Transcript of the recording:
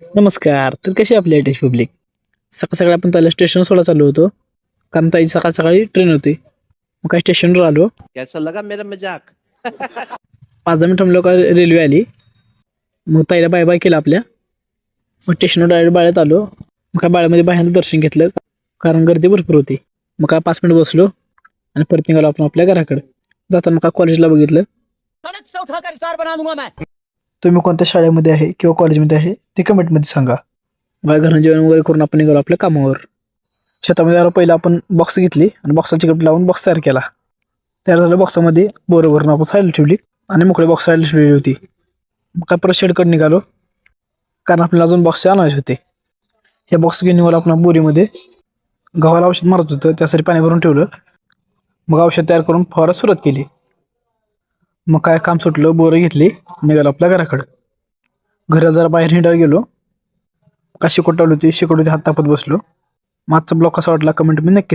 नमस्कार. तर कशी आपली आय टी पब्लिक? सकाळ सकाळी आपण पहिल्या स्टेशन सोडा चाललो होतो. कारण ताई सकाळ सकाळी ट्रेन होती. मग काय स्टेशनवर आलो. कैसा लगा मेरा मजाक? 5-10 मिनिट थांबलो का रेल्वे आली. मग ताईला बाय बाय केलं आपल्या. मग स्टेशनवर डायरेक्ट बाळ्यात आलो. मग काय बाळ्यामध्ये बाह्यांचं दर्शन घेतलं. कारण गर्दी भरपूर होती. मग काय 5 मिनिट बसलो आणि परत निघालो आपण आपल्या घराकडे. जाताना मग काय कॉलेजला बघितलं. तुम्ही कोणत्या शाळेमध्ये आहे किंवा कॉलेजमध्ये आहे ते कमेंटमध्ये सांगा. मग घरून जेवण वगैरे करून आपण निघालो आपल्या कामावर. शेतामध्ये आलो पहिला आपण बॉक्स घेतली आणि बॉक्सला चिकट लावून बॉक्स तयार केला. तयार झाल्या बॉक्समध्ये बोरं भरून आपण साईडला ठेवली आणि मोकळी बॉक्स साईडला ठेवली होती. मग काय परत शेडकडे निघालो कारण आपल्याला अजून बॉक्स आणायचे होते. हे बॉक्स घेऊन निघालो आपण बोरीमध्ये. गव्हाला औषध मारत होतं त्यासाठी पाणी भरून ठेवलं. मग औषध तयार करून फवारायला सुरुवात केली. मग काय काम सुटलं, बोरं घेतली, निघालो आपल्या घराकडं. घरात जरा बाहेर हिंडायला गेलो. का शिकवट लावली होती, शिकवट हात तापत बसलो. मागचा ब्लॉग कसा वाटला कमेंट मी नक्की